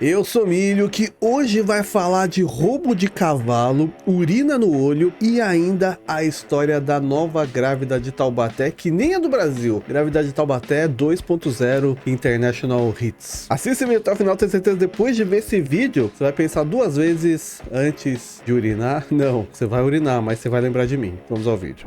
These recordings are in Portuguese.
Eu sou Milho, que hoje vai falar de roubo de cavalo, urina no olho e ainda a história da nova grávida de Taubaté, que nem é do Brasil. Grávida de Taubaté 2.0 International Hits. Assista esse vídeo até o final, tenho certeza, depois de ver esse vídeo, você vai pensar duas vezes antes de urinar. Não, você vai urinar, mas você vai lembrar de mim. Vamos ao vídeo.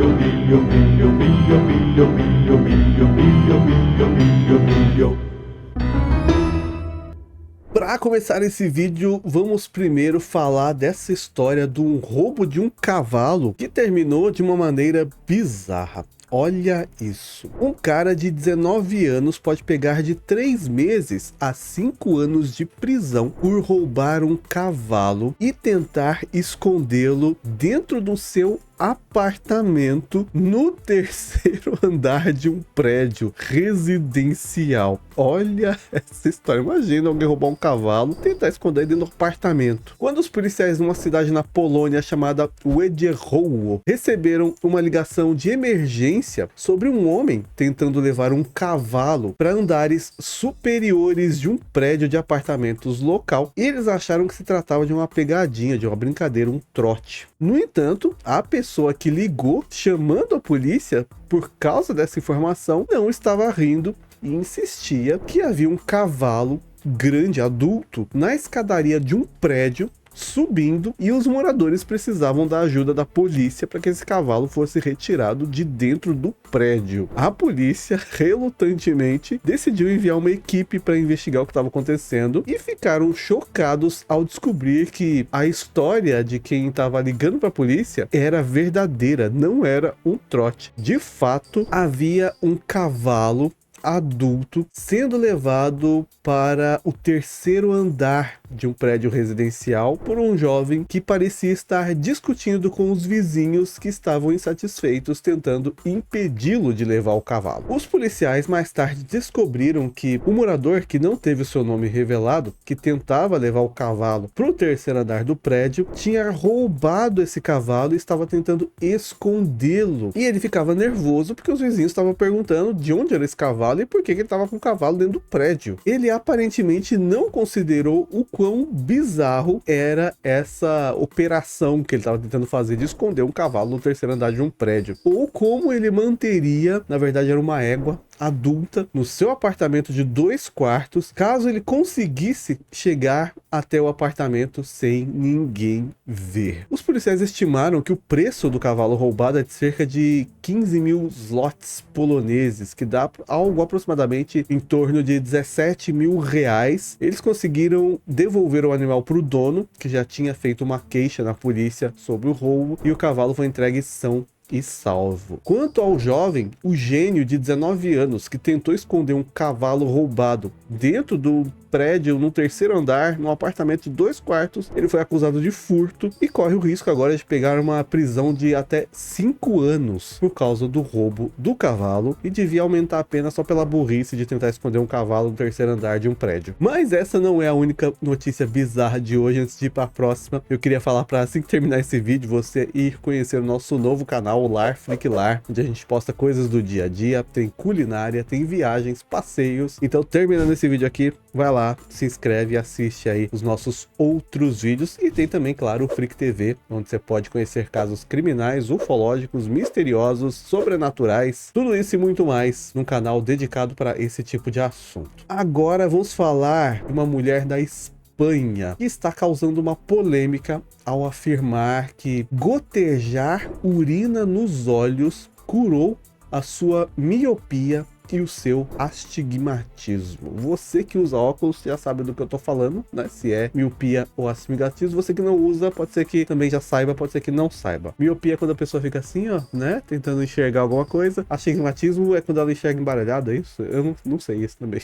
Para começar esse vídeo, vamos primeiro falar dessa história do roubo de um cavalo que terminou de uma maneira bizarra. Olha isso. Um cara de 19 anos pode pegar de 3 meses a 5 anos de prisão por roubar um cavalo e tentar escondê-lo dentro do seu apartamento no terceiro andar de um prédio residencial. Olha essa história. Imagina alguém roubar um cavalo e tentar esconder ele no apartamento. Quando os policiais numa cidade na Polônia chamada Wejherowo receberam uma ligação de emergência sobre um homem tentando levar um cavalo para andares superiores de um prédio de apartamentos local, eles acharam que se tratava de uma pegadinha, de uma brincadeira, um trote. No entanto, a pessoa que ligou chamando a polícia por causa dessa informação não estava rindo e insistia que havia um cavalo grande, adulto, na escadaria de um prédio subindo e os moradores precisavam da ajuda da polícia para que esse cavalo fosse retirado de dentro do prédio. A polícia, relutantemente, decidiu enviar uma equipe para investigar o que estava acontecendo e ficaram chocados ao descobrir que a história de quem estava ligando para a polícia era verdadeira, não era um trote. De fato, havia um cavalo adulto sendo levado para o terceiro andar de um prédio residencial por um jovem que parecia estar discutindo com os vizinhos que estavam insatisfeitos, tentando impedi-lo de levar o cavalo. Os policiais mais tarde descobriram que o morador, que não teve o seu nome revelado, que tentava levar o cavalo para o terceiro andar do prédio, tinha roubado esse cavalo e estava tentando escondê-lo. E ele ficava nervoso porque os vizinhos estavam perguntando de onde era esse cavalo e por que ele estava com o cavalo dentro do prédio. Ele aparentemente não considerou o quão bizarro era essa operação que ele estava tentando fazer de esconder um cavalo no terceiro andar de um prédio, ou como ele manteria, na verdade era uma égua adulta, no seu apartamento de 2 quartos, caso ele conseguisse chegar até o apartamento sem ninguém ver. Os policiais estimaram que o preço do cavalo roubado é de cerca de 15 mil zlotys poloneses, que dá algo aproximadamente em torno de 17 mil reais. Eles conseguiram devolver o animal para o dono, que já tinha feito uma queixa na polícia sobre o roubo, e o cavalo foi entregue são e salvo. Quanto ao jovem, o gênio de 19 anos que tentou esconder um cavalo roubado dentro do prédio, no terceiro andar, num apartamento de 2 quartos, ele foi acusado de furto e corre o risco agora de pegar uma prisão de até 5 anos por causa do roubo do cavalo, e devia aumentar a pena só pela burrice de tentar esconder um cavalo no terceiro andar de um prédio. Mas essa não é a única notícia bizarra de hoje. Antes de ir para a próxima, eu queria falar para, assim que terminar esse vídeo, você ir conhecer o nosso novo canal, o Lar Flick Lar, onde a gente posta coisas do dia a dia, tem culinária, tem viagens, passeios. Então, terminando esse vídeo aqui, vai lá, se inscreve e assiste aí os nossos outros vídeos. E tem também, claro, o Frick TV, onde você pode conhecer casos criminais, ufológicos, misteriosos, sobrenaturais, tudo isso e muito mais, num canal dedicado para esse tipo de assunto. Agora vamos falar de uma mulher da Espanha que está causando uma polêmica ao afirmar que gotejar urina nos olhos curou a sua miopia e o seu astigmatismo. Você que usa óculos já sabe do que eu tô falando, né? Se é miopia ou astigmatismo. Você que não usa, pode ser que também já saiba, pode ser que não saiba. Miopia é quando a pessoa fica assim, ó, né? Tentando enxergar alguma coisa. Astigmatismo é quando ela enxerga embaralhado, é isso? Eu não sei isso também.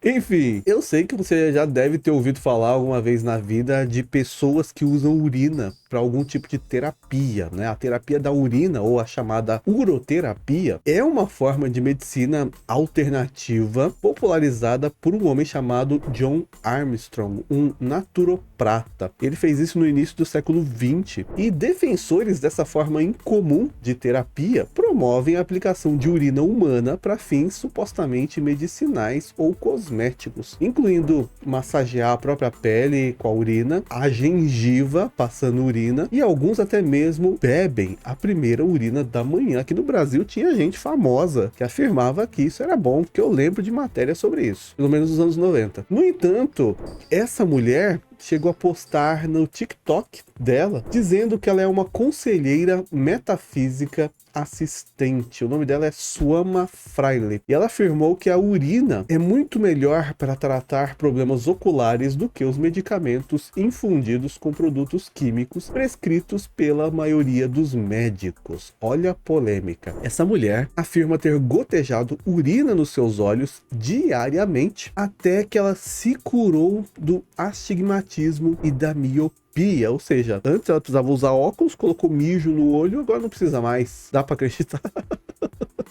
Enfim, eu sei que você já deve ter ouvido falar alguma vez na vida de pessoas que usam urina para algum tipo de terapia, né? A terapia da urina, ou a chamada uroterapia, é uma forma de medicina alternativa popularizada por um homem chamado John Armstrong, um naturopata. Ele fez isso no início do século XX, e defensores dessa forma incomum de terapia promovem a aplicação de urina humana para fins supostamente medicinais ou cosméticos. cosméticos, incluindo massagear a própria pele com a urina, a gengiva passando urina, e alguns até mesmo bebem a primeira urina da manhã. Aqui no Brasil tinha gente famosa que afirmava que isso era bom, porque eu lembro de matéria sobre isso, pelo menos nos anos 90. No entanto, essa mulher chegou a postar no TikTok dela, dizendo que ela é uma conselheira metafísica assistente. O nome dela é Suama Fraile. E ela afirmou que a urina é muito melhor para tratar problemas oculares do que os medicamentos infundidos com produtos químicos prescritos pela maioria dos médicos. Olha a polêmica. Essa mulher afirma ter gotejado urina nos seus olhos diariamente até que ela se curou do astigmatismo e da miopia. Ou seja, antes ela precisava usar óculos, colocou mijo no olho, agora não precisa mais. Dá pra acreditar?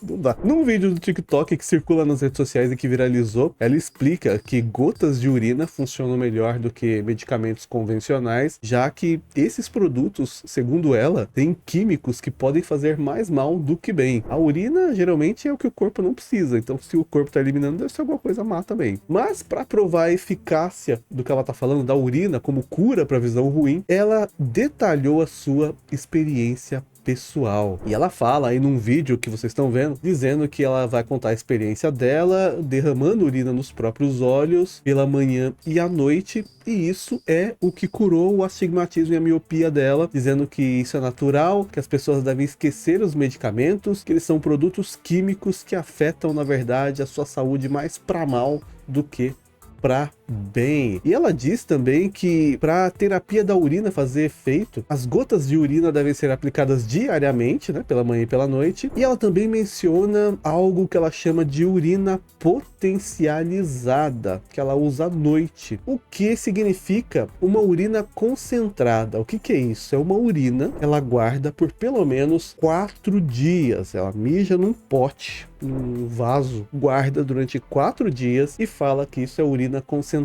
Não dá. Num vídeo do TikTok que circula nas redes sociais e que viralizou, ela explica que gotas de urina funcionam melhor do que medicamentos convencionais, já que esses produtos, segundo ela, têm químicos que podem fazer mais mal do que bem. A urina geralmente é o que o corpo não precisa, então se o corpo está eliminando, deve ser alguma coisa má também. Mas para provar a eficácia do que ela está falando da urina como cura para visão ruim, ela detalhou a sua experiência pessoal. E ela fala aí num vídeo que vocês estão vendo, dizendo que ela vai contar a experiência dela derramando urina nos próprios olhos pela manhã e à noite, e isso é o que curou o astigmatismo e a miopia dela, dizendo que isso é natural, que as pessoas devem esquecer os medicamentos, que eles são produtos químicos que afetam, na verdade, a sua saúde mais para mal do que para bem. E ela diz também que para a terapia da urina fazer efeito, as gotas de urina devem ser aplicadas diariamente, né, pela manhã e pela noite. E ela também menciona algo que ela chama de urina potencializada, que ela usa à noite. O que significa uma urina concentrada? O que é isso? É uma urina, ela guarda por pelo menos 4 dias. Ela mija num pote, num vaso, guarda durante 4 dias e fala que isso é urina concentrada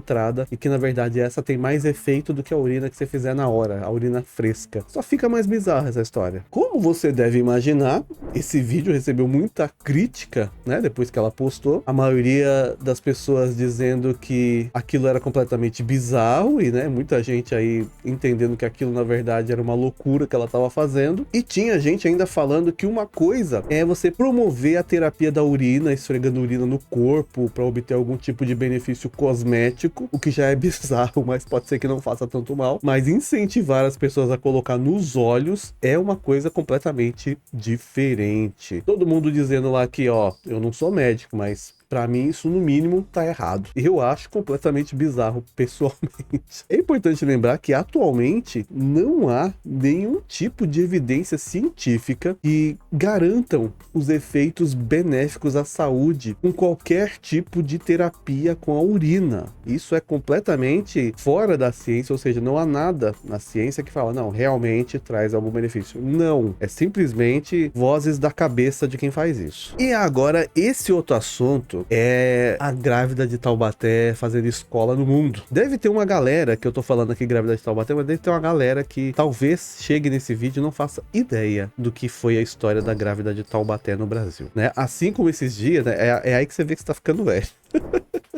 e que na verdade essa tem mais efeito do que a urina que você fizer na hora, a urina fresca. Só fica mais bizarra essa história. Como você deve imaginar, esse vídeo recebeu muita crítica, né, depois que ela postou. A maioria das pessoas dizendo que aquilo era completamente bizarro e, né, muita gente aí entendendo que aquilo na verdade era uma loucura que ela estava fazendo. E tinha gente ainda falando que uma coisa é você promover a terapia da urina, esfregando urina no corpo para obter algum tipo de benefício cosmético, o que já é bizarro, mas pode ser que não faça tanto mal. Mas incentivar as pessoas a colocar nos olhos é uma coisa completamente diferente. Todo mundo dizendo lá que, ó, eu não sou médico, mas pra mim isso no mínimo tá errado. Eu acho completamente bizarro, pessoalmente. É importante lembrar que atualmente não há nenhum tipo de evidência científica que garantam os efeitos benéficos à saúde com qualquer tipo de terapia com a urina. Isso é completamente fora da ciência, ou seja, não há nada na ciência que fala, não, realmente traz algum benefício. Não, é simplesmente vozes da cabeça de quem faz isso. E agora, esse outro assunto é a grávida de Taubaté fazendo escola no mundo. Deve ter uma galera, que eu tô falando aqui grávida de Taubaté, mas deve ter uma galera que talvez chegue nesse vídeo e não faça ideia do que foi a história da grávida de Taubaté no Brasil, né? Assim como esses dias, né, é aí que você vê que você tá ficando velho.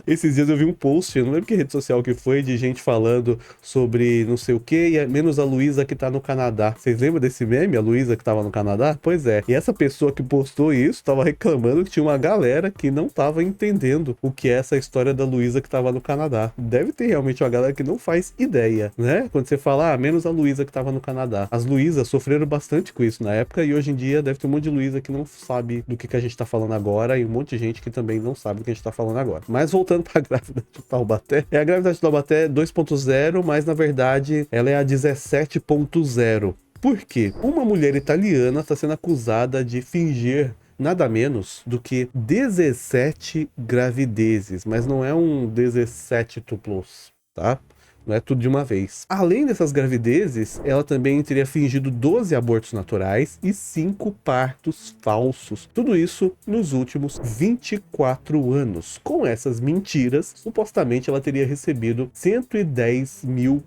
Esses dias eu vi um post, eu não lembro que rede social que foi, de gente falando sobre não sei o que, e menos a Luísa que tá no Canadá. Vocês lembram desse meme, a Luísa que tava no Canadá? Pois é, e essa pessoa que postou isso tava reclamando que tinha uma galera que não tava entendendo o que é essa história da Luísa que tava no Canadá. Deve ter realmente uma galera que não faz ideia, né? Quando você fala, menos a Luísa que tava no Canadá. As Luísas sofreram bastante com isso na época, e hoje em dia deve ter um monte de Luísa que não sabe do que a gente tá falando agora, e um monte de gente que também não sabe do que a gente tá falando agora. Mas voltando para a grávida de Taubaté, a grávida de Taubaté 2.0, mas na verdade ela é a 17.0. Por quê? Uma mulher italiana está sendo acusada de fingir nada menos do que 17 gravidezes, mas não é um 17 tuplos, tá? Não é tudo de uma vez. Além dessas gravidezes, ela também teria fingido 12 abortos naturais e 5 partos falsos. Tudo isso nos últimos 24 anos. Com essas mentiras, supostamente ela teria recebido 110 mil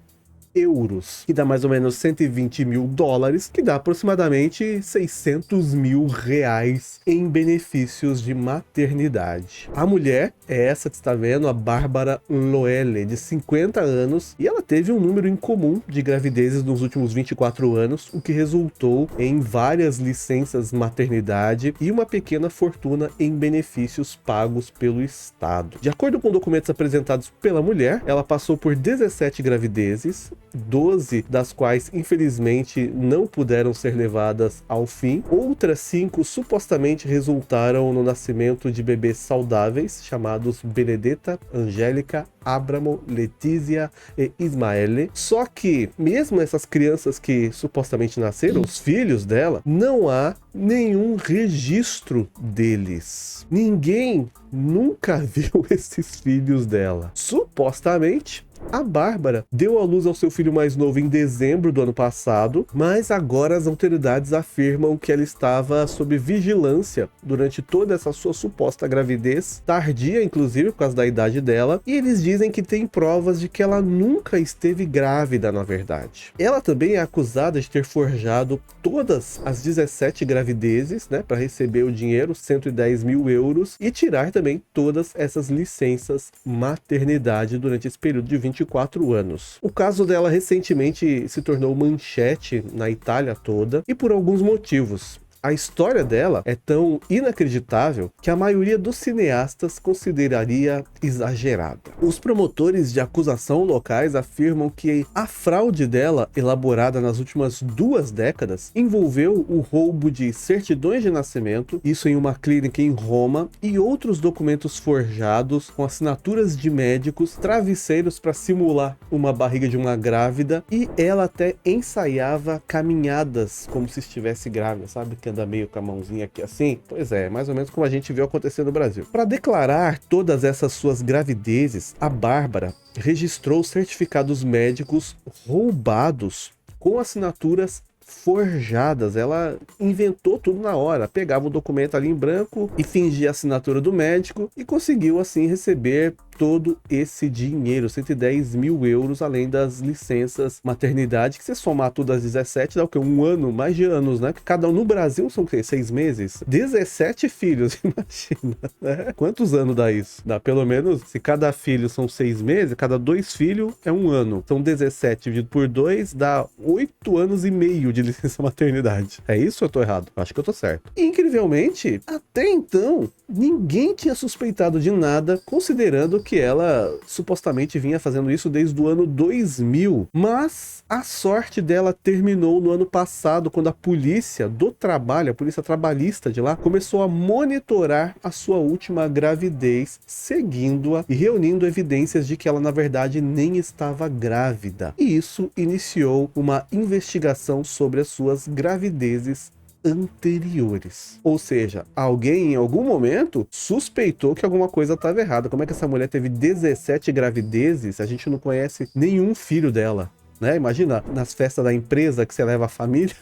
euros, que dá mais ou menos 120 mil dólares, que dá aproximadamente 600 mil reais em benefícios de maternidade. A mulher é essa que está vendo, a Bárbara Loelle, de 50 anos, e ela teve um número incomum de gravidezes nos últimos 24 anos, o que resultou em várias licenças maternidade e uma pequena fortuna em benefícios pagos pelo Estado. De acordo com documentos apresentados pela mulher, ela passou por 17 gravidezes, 12 das quais infelizmente não puderam ser levadas ao fim. Outras 5 supostamente resultaram no nascimento de bebês saudáveis, chamados Benedetta, Angélica, Abramo, Letícia e Ismaele. Só que, mesmo essas crianças que supostamente nasceram, os filhos dela, não há nenhum registro deles. Ninguém nunca viu esses filhos dela. Supostamente, a Bárbara deu à luz ao seu filho mais novo em dezembro do ano passado, mas agora as autoridades afirmam que ela estava sob vigilância durante toda essa sua suposta gravidez, tardia inclusive por causa da idade dela, e eles dizem que tem provas de que ela nunca esteve grávida, na verdade. Ela também é acusada de ter forjado todas as 17 gravidezes, né, para receber o dinheiro, 110 mil euros, e tirar também todas essas licenças maternidade durante esse período de 24 anos. O caso dela recentemente se tornou manchete na Itália toda, e por alguns motivos. A história dela é tão inacreditável que a maioria dos cineastas consideraria exagerada. Os promotores de acusação locais afirmam que a fraude dela, elaborada nas últimas 2 décadas, envolveu o roubo de certidões de nascimento, isso em uma clínica em Roma, e outros documentos forjados com assinaturas de médicos, travesseiros para simular uma barriga de uma grávida, e ela até ensaiava caminhadas como se estivesse grávida, sabe? Que anda meio com a mãozinha aqui assim. Pois é, mais ou menos como a gente viu acontecer no Brasil. Para declarar todas essas suas gravidezes, a Bárbara registrou certificados médicos roubados com assinaturas forjadas. Ela inventou tudo na hora, pegava o documento ali em branco e fingia a assinatura do médico e conseguiu assim receber todo esse dinheiro, 110 mil euros, além das licenças maternidade, que se somar tudo às 17, dá o quê? Um ano, mais de anos, né? Cada um no Brasil são o quê? 6 meses? 17 filhos, imagina, né? Quantos anos dá isso? Dá pelo menos, se cada filho são 6 meses, cada 2 filhos é 1 ano. Então 17 dividido por 2 dá 8 anos e meio de licença maternidade. É isso ou eu tô errado? Acho que eu tô certo. E, incrivelmente, até então, ninguém tinha suspeitado de nada, considerando que ela supostamente vinha fazendo isso desde o ano 2000. Mas a sorte dela terminou no ano passado, quando a polícia do trabalho, a polícia trabalhista de lá, começou a monitorar a sua última gravidez, seguindo-a e reunindo evidências de que ela, na verdade, nem estava grávida. E isso iniciou uma investigação sobre as suas gravidezes anteriores. Ou seja, alguém em algum momento suspeitou que alguma coisa estava errada. Como é que essa mulher teve 17 gravidezes? A gente não conhece nenhum filho dela, né? Imagina, nas festas da empresa que você leva a família,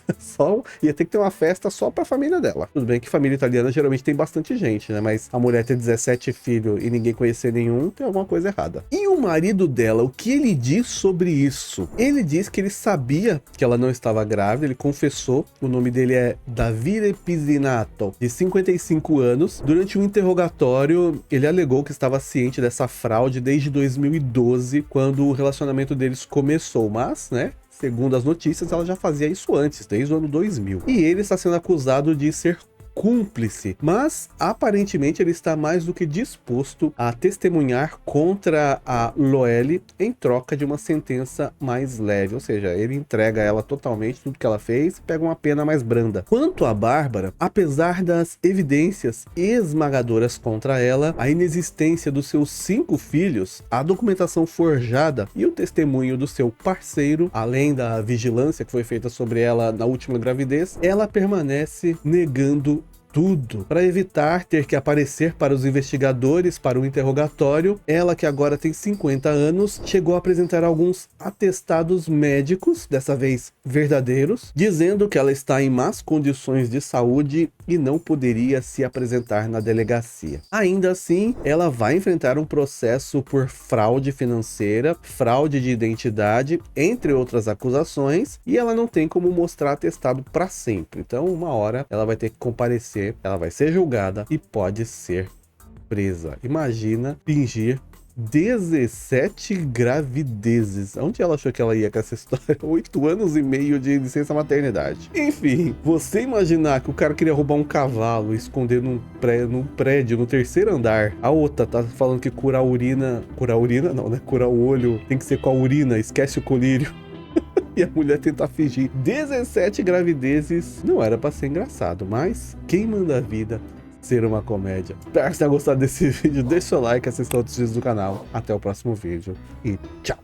ia ter que ter uma festa só pra família dela. Tudo bem que família italiana geralmente tem bastante gente, né? Mas a mulher ter 17 filhos e ninguém conhecer nenhum, tem alguma coisa errada. E o marido dela, o que ele diz sobre isso? Ele diz que ele sabia que ela não estava grávida, ele confessou. O nome dele é Davide Pizzinato, de 55 anos. Durante um interrogatório, ele alegou que estava ciente dessa fraude desde 2012, quando o relacionamento deles começou. Mas, né, segundo as notícias, ela já fazia isso antes, desde o ano 2000. E ele está sendo acusado de ser cúmplice, mas aparentemente ele está mais do que disposto a testemunhar contra a Loelle em troca de uma sentença mais leve, ou seja, ele entrega a ela totalmente tudo que ela fez e pega uma pena mais branda. Quanto a Bárbara, apesar das evidências esmagadoras contra ela, a inexistência dos seus 5 filhos, a documentação forjada e o testemunho do seu parceiro, além da vigilância que foi feita sobre ela na última gravidez, ela permanece negando tudo para evitar ter que aparecer para os investigadores para o interrogatório. Ela, que agora tem 50 anos, chegou a apresentar alguns atestados médicos, dessa vez verdadeiros, dizendo que ela está em más condições de saúde e não poderia se apresentar na delegacia. Ainda assim, ela vai enfrentar um processo por fraude financeira, fraude de identidade, entre outras acusações, e ela não tem como mostrar atestado para sempre. Então, uma hora ela vai ter que comparecer, ela vai ser julgada e pode ser presa. Imagina fingir 17 gravidezes. Onde ela achou que ela ia com essa história? 8 anos e meio de licença maternidade. Enfim, você imaginar que o cara queria roubar um cavalo e esconder num prédio, no terceiro andar. A outra tá falando que curar a urina... Curar a urina não, né? Curar o olho tem que ser com a urina, esquece o colírio. E a mulher tentar fingir 17 gravidezes. Não era pra ser engraçado, mas quem manda a vida ser uma comédia? Espero que você tenha gostado desse vídeo. Deixa o like, assista outros vídeos do canal. Até o próximo vídeo e tchau!